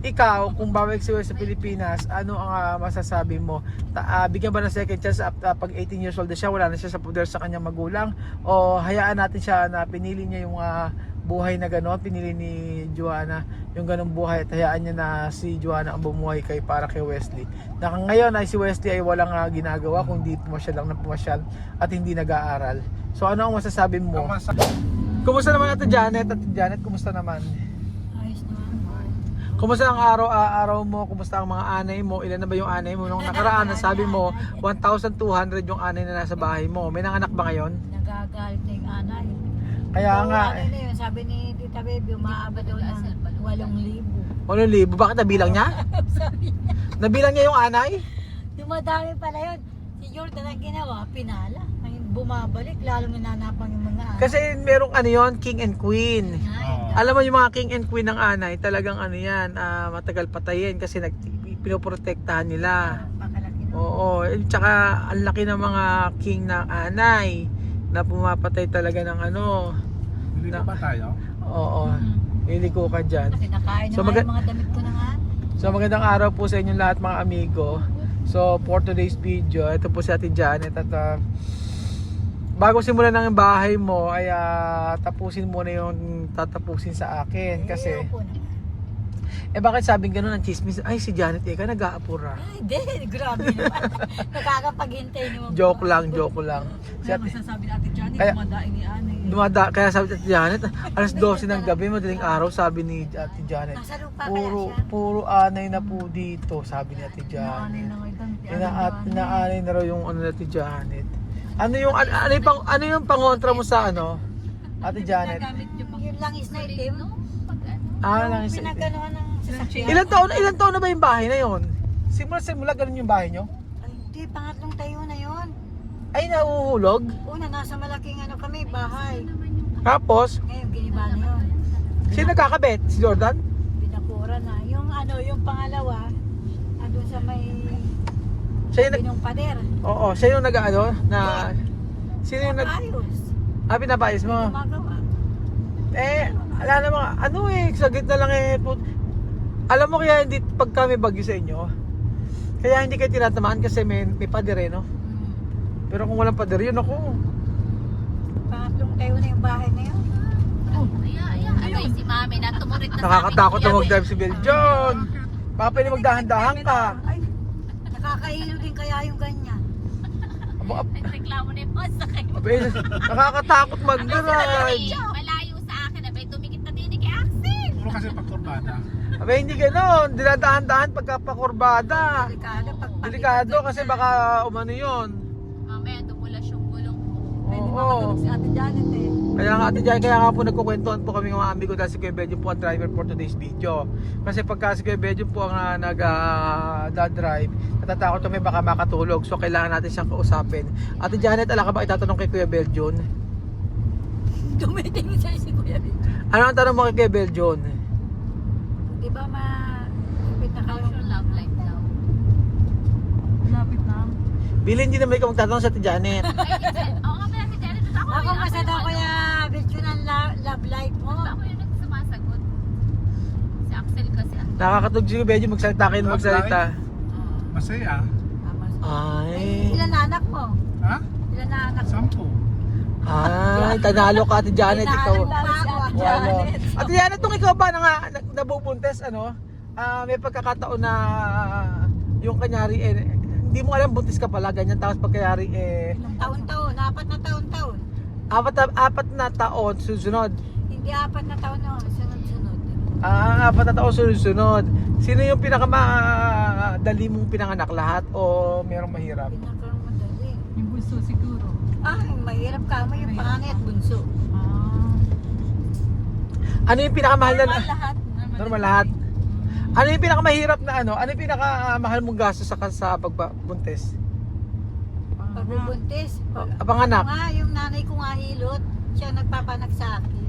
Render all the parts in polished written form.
Ikaw, kung babalik si Wes sa Pilipinas, ano ang masasabi mo? Bigyan ba ng second chance pag 18 years old na siya, wala na siya sa poder sa kanyang magulang? O hayaan natin siya na pinili niya yung buhay na gano'n, pinili ni Joanna yung ganong buhay at hayaan niya na si Joanna ang bumuhay para kay Wesley. Na ngayon ay si Wesley ay walang ginagawa kundi pumasyal lang ng pumasyal at hindi nag-aaral. So ano ang masasabi mo? Kumusta naman Ate Janet? Ate Janet, kumusta naman? Ayos naman. Kumusta ang araw mo? Kumusta ang mga anay mo? Ilan na ba yung anay mo? Nung nakaraan, sabi mo 1,200 yung anay na nasa bahay mo. May nanganak ba ngayon? Nagagalit na yung anay. Kaya So, nga ano na yun, sabi ni Tita Baby, umaabot daw ng 8,000. 8,000. Bakit nabilang niya? Sabi niya. Nabilang niya yung anay? Dumadami pala yun. Si Jordan ang ginawa, pinala. Ngayon bumabalik, lalong nananapan yung mga anay. Kasi merong ano yon, king and queen. Ay, Alam mo yung mga king and queen ng anay, talagang ano yan, matagal patayin kasi pinoprotektahan nila. pakalaki na. Oo, tsaka ang laki ng mga king ng anay na pumapatay talaga ng ano. Hindi pa ba tayo? Oo, iliko ka dyan. Kasi nakain na So, nga yung mga damit ko na nga. So magandang araw po sa inyong lahat mga amigo. So for today's video, ito po si Ate Janet at bago simulan ng bahay mo ay tapusin muna yung tatapusin sa akin kasi Ayoko naman. bakit sabing gano'n ang chismis? Ay si Janet ka nag-aapura. Ay, di, grabe naman. Nakakapaghintay naman. Joke lang. Si Kaya Ate, masasabi ni Ate Johnny, Kaya- dumadaing ni Anay. kaya sabi ni Ate Janet, alas 12 ng gabi, madaling araw, sabi ni Ate Janet. Nasa lupa kaya siya. Puro anay na po dito, sabi ni Ate Anay Janet. na ngayon. Inaanay na raw yung ano na Ate Janet. Ano yung pangontra mo sa ano? Ate Janet. Nagamit niyo pang Yung langis na itim. Lang isa. Pinaganoan ng sasakyan. Ilan taon na ba yung bahay na yon? Simula ganun yung bahay nyo? Ay, hindi, pangatlong tayo na yon. Ay, nahuhulog. Una, nasa malaking ano kami, bahay. Tapos, Ngayon, giniba na yun. sino nagkakabit? Si Jordan? Pinakura na. Yung ano, yung pangalawa, andun sa may Siya yung binong pader. Oo, siya yung nag-ano na... Sino yung Ayos. pinapayos mo? Gumagawa. Wala namang, sa gitna lang alam mo kaya hindi, pag kami bagyo sa inyo, kaya hindi kayo tinatamaan kasi may pader no? Pero kung walang pader yun, ako. Pangatlong tayo na yung bahay na yun. Agay si Mami na tumurit na Nakakatakot na mag-drive si Beljon. Baka pwede magdahan-dahan ka. Ay, nakakahilo din kaya yung ganyan. Nagreklamo na yung boss sa kayo. Nakakatakot mag-drive. Malayo sa akin na ba tumingit na din kay Axel. Puro kasi pagkurbada. Abay, hindi ganon. Dinadahan-dahan pagkapakurbada. Delikado kasi baka umano yun. Mamaya dumulas yung gulong ko. Pwede Oo. makatulog si Ate Janet eh. Kaya nga po nagkukwentuhan po kami ng mga amigo dahil si Kuya Belgium po ang driver for today's video. Kasi pagka si Kuya Belgium po ang nag-drive, natatakot kami baka makatulog. So kailangan natin siyang kausapin. Ate Janet, ala ka ba itatanong kay Kuya Belgium? Dumiting sa'yo si Kuya Bin. Ano ang tanong mo kay Kuya Belgium? Di ba kapit na How's kayo? your love life now? Lapit na. Bilin din naman ikaw magtatanong sa Ate Janet. Oo nga pala si Janet. Ako masada ko yung virtue ng love life mo. Ako yung nagsumasagot. Si Axel kasi. Nakakatulog si Kuya Belgium magsalita kayo magsalita. Masaya. Ay. Ilan na anak mo? Ha? Ilan na anak mo? 10. Ay, tanalo ka Ate Janet. Ikaw. Ate Walo. Ate Janet, itong ikaw ba nabubuntes, may pagkakataon na yung kanyari hindi mo alam buntis ka pala, ganyan, tapos pagkayari Taon-taon, 4 na taon-taon. apat na taon susunod. Hindi 4 na taon no, sunod-sunod. 4 na taon sunod. Sino yung pinakamadali mong pinanganak, lahat o merong mahirap? Pinakaroon madali. Yung bunso siguro. Ay, mahirap ka mo yung panganay at bunso. Ano yung pinakamahal na Lahat. normal lahat? Ano yung pinakamahirap na ano yung pinakamahal mong gasto sa pagbuntis? Pagbubuntis. Panganak. Nga, yung nanay ko nga hilot, siya nagpapanak sa akin.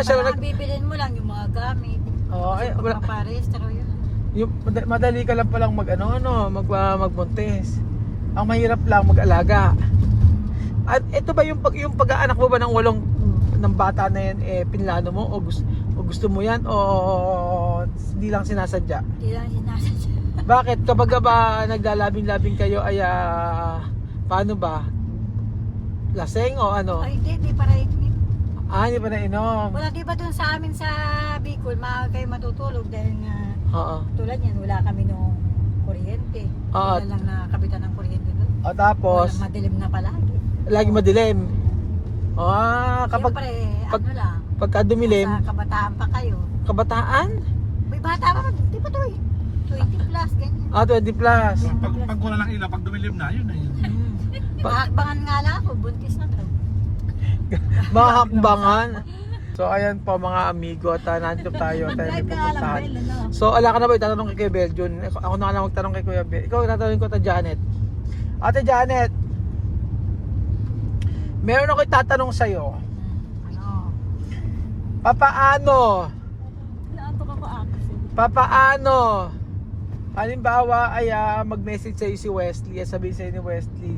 Siya Parang bibilin mo lang yung mga gamit. Oo, ay, wala. Paparehistro yun. Yung madali ka lang palang magbuntis. Ang mahirap lang mag-alaga. At ito ba yung pag-aanak mo ba ng 8 ng bata na yan pinlano mo o gusto mo yan o hindi lang sinasadya? Hindi lang sinasadya. Bakit? Kapag ba naglalabing-labing kayo ay paano ba? Laseng o ano? Ay, hindi pa rin. Hindi pa nainom. Wala, di ba dun sa amin sa Bicol, maaga kayo matutulog dahil nga Oo. tulad yan, wala kami nung kuryente. Oo. Wala lang nakabitan ng kuryente doon. O tapos, Walang madilim na palagi. lagi madilim. Kapag Siyempre, pag- ano lang, pagka dumilim, sa kabataan pa kayo. kabataan? May bata pa, di ba to eh? 20 plus, ganyan. 20 plus. Pag wala ng ilaw, pag dumilim na, yun na yun. Mahakbangan nga lang ako, buntis na to. Mahakbangan. So ayan po mga amigo at nandito tayo. Tayo may Drive ka nga lang, pupuntahan. Bel, ano? So ala ka na ba itatanong kay Kuya Beljun? Ako na lang magtanong kay Kuya Bel. Ikaw tatanungin ko ta Janet. Ate Janet, meron ako itatanong sa'yo. Ano? Papaano? Naantok ako Axel. Papaano? Halimbawa ay mag-message sa'yo si Wesley. Sabihin sa'yo ni Wesley,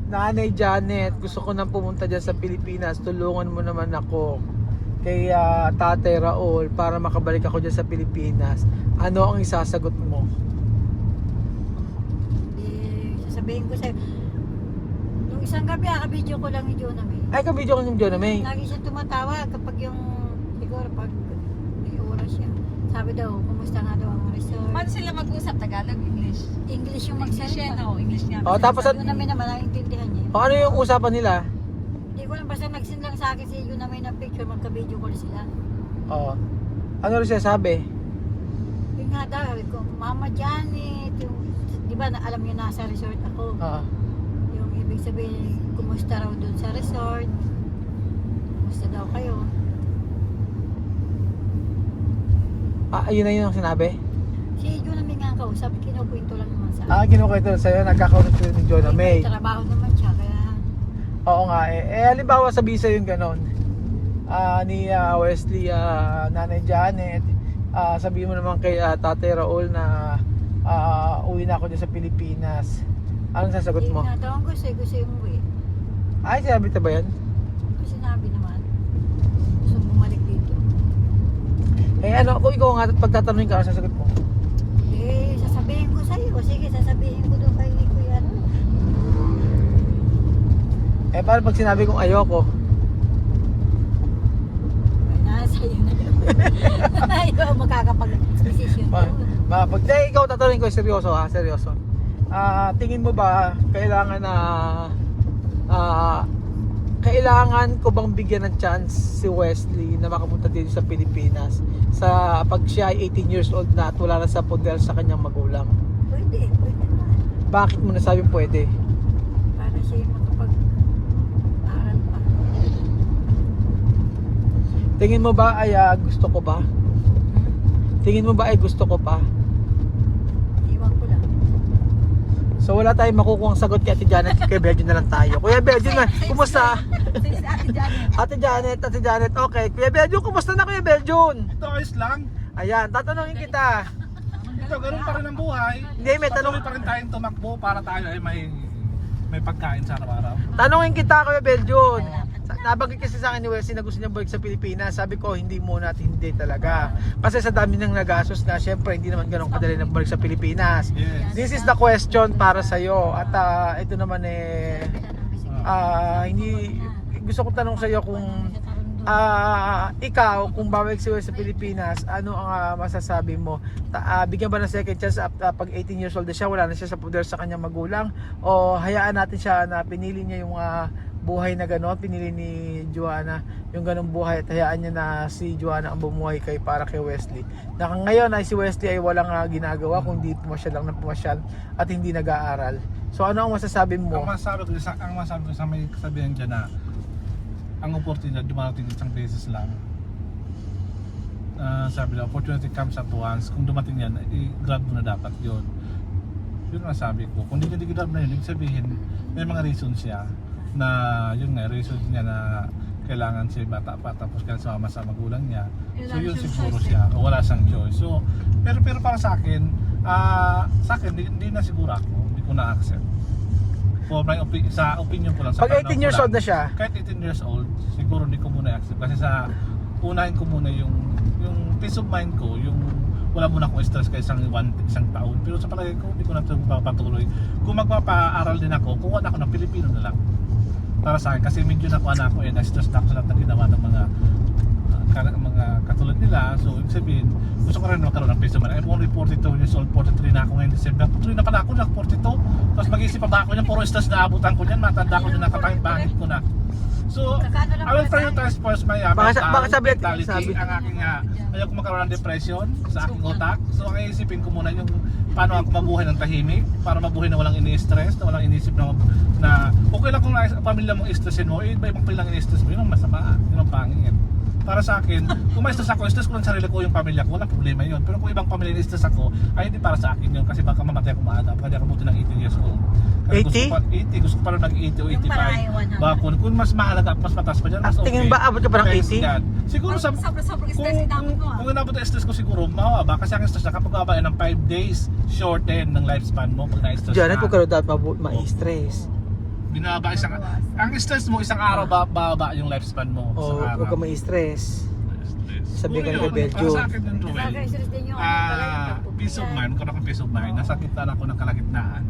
Nanay Janet, gusto ko nang pumunta dyan sa Pilipinas. Tulungan mo naman ako kay Tatay Raul para makabalik ako dyan sa Pilipinas. Ano ang isasagot mo? Sasabihin ko sa'yo, nung isang gabi, video ko lang ni Jonah May. Ay, kabidyo ko yung John May. Lagi siya tumatawag kapag yung, siguro pag may oras siya. Sabi daw, kumusta nga daw ang resort. Paano sila mag-usap? Tagalog, English? English yung English yan, magsalita. oo. English niya. O, tapos Sabi namin naman, naiintindihan niya. O, ano yung usapan nila? Hindi ko lang, basta nag-send lang sa akin si Jonah May ng picture, magka-video call sila. O, ano rin siya sabi? Yun nga daw, sabi ko, Mama Janet, yung, di ba alam niyo nasa resort ako. Oo. Yung ibig sabihin, kumusta raw dun sa resort. Kumusta daw kayo. Yun na yun ang sinabi? Si Jonah May nga ang kausap, kinukwento lang naman sa akin. Kinukwento sa'yo, nagkakaroon sila ni John May. May trabaho naman siya, kaya Oo nga halimbawa sabi sa'yo yung ganon ni Wesley, Nanay Janet, sabihin mo naman kay Tatay Raul na uwi na ako dyan sa Pilipinas. Anong sasagot mo? Nga daw ang gusto yung umuwi. Ay, sinabi ta ba yan? Kasi sinabi naman, gusto bumalik dito. Kung ikaw nga at pagtatanungin ka, anong sasagot mo? Sasabihin ko sa'yo. Sige, sasabihin ko doon kay Kuya. Paano pag sinabi kong ayoko? Nasa iyo na yun. Ikaw makakapag-decision. Ikaw tatanungin ko, seryoso seryoso. Tingin mo ba kailangan kailangan ko bang bigyan ng chance si Wesley na makapunta dito sa Pilipinas sa pag siya ay 18 years old na at wala na sa poder sa kanyang magulang? Pwede naman. Bakit mo nasabing pwede? Para siya yung makapag-aral pa. Tingin mo ba ay gusto ko ba? Tingin mo ba ay gusto ko pa? Iwan ko lang. So wala tayong makukuha sagot kay Ate Janet, kay Beljun na lang tayo. Kuya Beljun, kumusta? Si Ate Janet. Ate Janet, okay. Kuya Beljun, kumusta na Kuya Beljun? Ito ayos lang. Ayan, tatanungin kita. Ito, ganun pa rin ang buhay. Hindi, may tanong. Patuloy pa rin tayong tumakbo para tayo ay may pagkain sa araw-araw. Tanungin kita Kuya Beljun. Nabanggit kasi sa akin ni Wesley na gusto niya balik sa Pilipinas. Sabi ko, hindi muna at hindi talaga. Kasi sa dami ng nagastos na, syempre, hindi naman ganun kadali na balik sa Pilipinas. Yes. This is the question para sa'yo. At ito naman hindi, gusto ko tanong sa'yo kung ikaw, kung babalik si Wesley sa Pilipinas, ano ang masasabi mo? Bigyan ba ng second chance pag 18 years old na siya, wala na siya sa poder sa kanyang magulang? O hayaan natin siya na pinili niya yung buhay na gano'n, pinili ni Joanna yung ganong buhay at hayaan niya na si Joanna ang bumuhay para kay Wesley. Na ngayon ay si Wesley ay walang ginagawa kundi pumasyal lang ng pumasyal at hindi nag-aaral. So ano ang masasabi mo? Ang masasabi ko sa may kasabihan dyan na ang opportunity dumarating isang beses lang. Sabi na, opportunity comes at once. Kung dumating yan, i-grab mo na dapat yun. Yun ang sabi ko. Kung hindi grab na yun, ibig sabihin, may mga reasons siya na yun nga, reason niya na kailangan siya bata pa tapos kailangan sumama sa magulang niya. So yun siguro siya, o wala siyang choice. So, pero para sa akin, hindi na siguro ako, hindi ko na-accept. For my sa opinion ko lang. Sa Pag 18 years old na siya? Kahit 18 years old, siguro hindi ko muna i-accept. Kasi unahin ko muna yung peace of mind ko, yung wala muna akong stress kay isang taon. Pero sa palagay ko, hindi ko na ito magpapatuloy. Kung magpapaaral din ako, kuha na ako ng Pilipino na lang. Para sa akin, kasi medyo nakuha na ako na-stress na ako sa lahat ng ginawa ng mga katulad nila. So, ibig sabihin, gusto ko rin magkaroon ng peso man. I'm only 42 years old, 43 na ako ngayon December. 43 na pala ako, 42. Tapos mag-isip pa ba ako niyan, puro stress na abutan ko niyan, matanda ko na nakapangit-pangit ko na. So, I will prioritize first my Baka sabi- mentality, ang aking ayaw ko magkaroon ng depression sa aking utak. So, ang iisipin ko muna yung paano ako mabuhay ng tahimik, para mabuhay na walang ini-stress, na walang inisip na okay lang kung pamilya mong stressin mo, iba-ibang pilang ini-stress mo, yun ang masama, yun ang pangit. Para sa akin, kung may stress ako, stress ko ng sarili ko yung pamilya ko, walang problema yun. Pero kung ibang pamilya yung stress ako, ay hindi para sa akin yun kasi baka mamatay ako maaga, baka di ako buti ng 18 years old. Kasi 80? gusto ko pa rin mag-80 o 85. Baka kung mas mahalaga, mas mataas pa dyan, mas okay. Tingin ba abot ka pa ng Thanks 80? God. Siguro sa Sobrang stress inabot mo kung inabot ang stress ko siguro, mawaba kasi ang stress na kapag mawaba ng 5 days, shorten ng lifespan mo pag na-stress Janet, huwag ka. ka dapat ma-stress. Binaba ang stress mo isang araw bababa yung lifespan mo O, sa araw. huwag ka ma-stress. Sabi ka ni Siguro yun, Belgio. para sa akin din, Ruel, Nakaka-stress din yung pala yung peace of mind, kung ako peace of mind, nasa gitna ako ng kalagitnaan.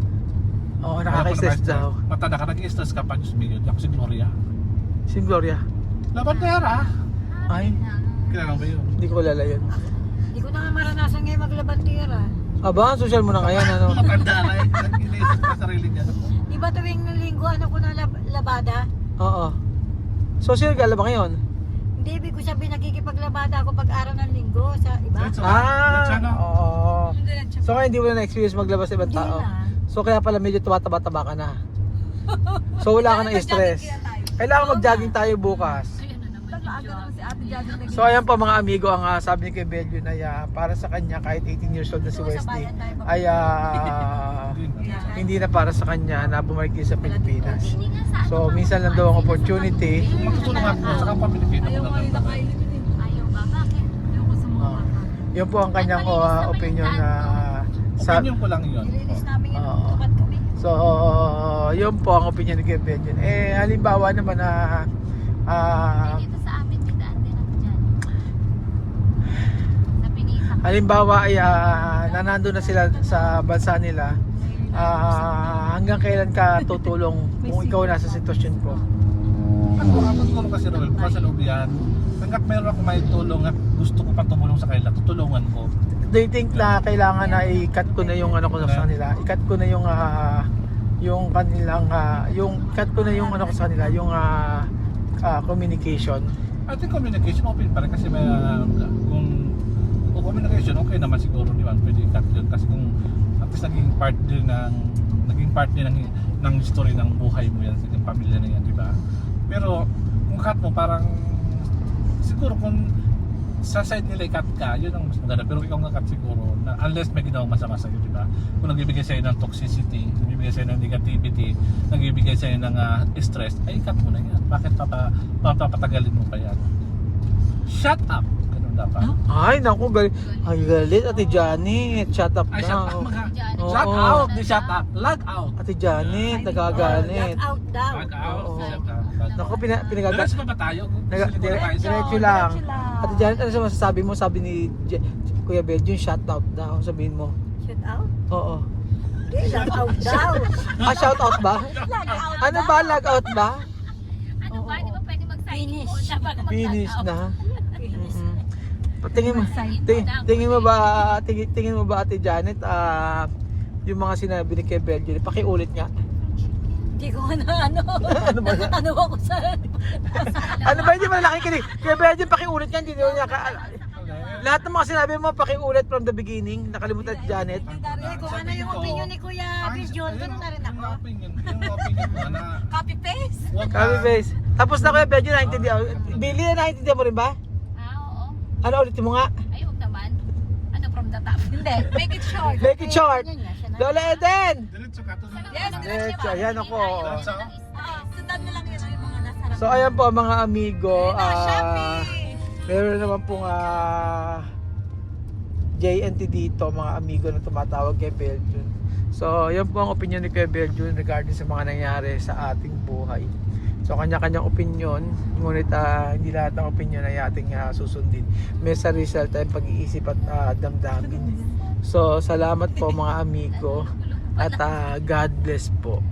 Oo, nakaka-stress daw. Matanda ka, nag-stress ka pa, Diyos mio, ako si Gloria. Si Gloria. Labandera! Ay, Kailangan ba yun? hindi ko kilala yun. Hindi ko na nga maranasan ngayon maglabandera. Aba, social mo na ngayon, ano? Matanda na eh, iniisip pa sarili niya. Di ba tuwing linggo ano ko na labada? Oo. Social ka ba ngayon? Hindi, ibig ko sabihin nakikipaglabada ako pag araw ng linggo sa iba. Diretso. Ah, Diretso, oo. So kaya hindi mo na na-experience maglabas sa ibang Hindi tao. na. So kaya pala medyo tumataba-taba ka na. So wala ka na stress. Kailangan mag-jogging tayo bukas. Ayun na naman yung Maaga naman si Ate Janet. So ayan po mga amigo, ang sabi ni Kuya Belgio na para sa kanya kahit 18 years old na si Wesley ay hindi na para sa kanya na bumalik din sa Pilipinas. So minsan lang daw ang opportunity. Kung magtutulungan ko, saka pa Pilipino ko Ayaw na nga rin nakailin yun eh. Ayaw ba? Bakit? Ayaw ko sa mga Ah, bata. yun po ang kanyang opinion na sa Opinion ko lang yun. Nilinis namin yung Oo. tukat kami. So yun po ang opinion ni Kuya Belgio. Halimbawa naman na Dito sa amin, may daan din ako dyan. Sa Pinita. halimbawa ay nanando na sila sa bansa nila, hanggang kailan ka tutulong kung ikaw nasa sitwasyon ko? Tutulong kasi Roel, bukas sa loob yan. Hanggat meron ako may tulong at gusto ko pa tumulong sa kanila, tutulungan ko. Do you think na kailangan na i-cut ko na yung ano ko sa kanila? I-cut ko na yung kanilang cut ko na yung ano ko sa kanila, yung communication. I think communication open pa rin kasi may kung communication okay naman siguro, di ba? Pwede i-cut yun kasi kung at least naging part din ng story ng buhay mo yan, sa pamilya na yan, di ba? Pero kung cut mo parang siguro kung sa side nila i-cut ka, yun ang mas maganda. Pero ikaw nga cut siguro, unless may ginawang masama sa'yo, di ba? Kung nagbibigay sa'yo ng toxicity, nagbibigay sa'yo ng negativity, nagbibigay sa'yo ng stress, ay cut mo na yan. Bakit papatagalin mo pa yan? Shut up! Ganun dapat. Ay, naku, galit. Ay, galit, Ate Janet. Shut up Ay, shut up! daw. Oo. Shut out! Di shut up! Log out! Ate Janet, nagagalit. Lock out daw. Log out! Oo. Shut up! Log out. Naku, pinagagat. Diretso pa ba tayo? Diretso lang. Ate Janet, ano sa masasabi mo? Sabi ni Kuya Belgio, shut out daw. Sabihin mo. Shoot out? Oo. Hindi, lock out daw. Shout out ba? Ano ba? Log out ba? Ano ba? Di ba pwede mag-sign in? Finish. Finish na. Finish. Tingin mo, tingin mo ba Ate Janet, yung mga sinabi ni Kuya Belgio, pakiulit nga. Hindi ko na ano. Ano ba yan? Ano ako sa... Ano ba, hindi mo na nakikinig? Kuya Belgio, pakiulit nga, hindi niya lahat ng mga sinabi mo, pakiulit from the beginning. Nakalimutan si Janet. Hindi, kung ano yung opinion ni Kuya Belgio, ganun na rin ako. Yung opinion mo na Copy-paste? wag Copy ka- paste. Tapos na Kuya Belgio, naintindihan. Billy, naintindihan mo rin ba? Oo. Ano ulit mo nga? Ay, huwag naman. Ano from the top? Hindi, make it short. Make it short. Yun nga, siya na. Lola Eden! Diretso ka. Yes, Diretso, yan ako. Diretso. Sundan na lang yun yung mga nasa So ayan po mga amigo, Shopee! meron naman pong JNT dito, mga amigo na tumatawag kay Belgium. So yan po ang opinion ni Kuya Belgium regarding sa mga nangyari sa ating buhay. So kanya-kanyang opinion, ngunit hindi lahat ng opinion ay ating susundin. May sarili tayong pag-iisip at damdamin. So salamat po mga amigo at God bless po.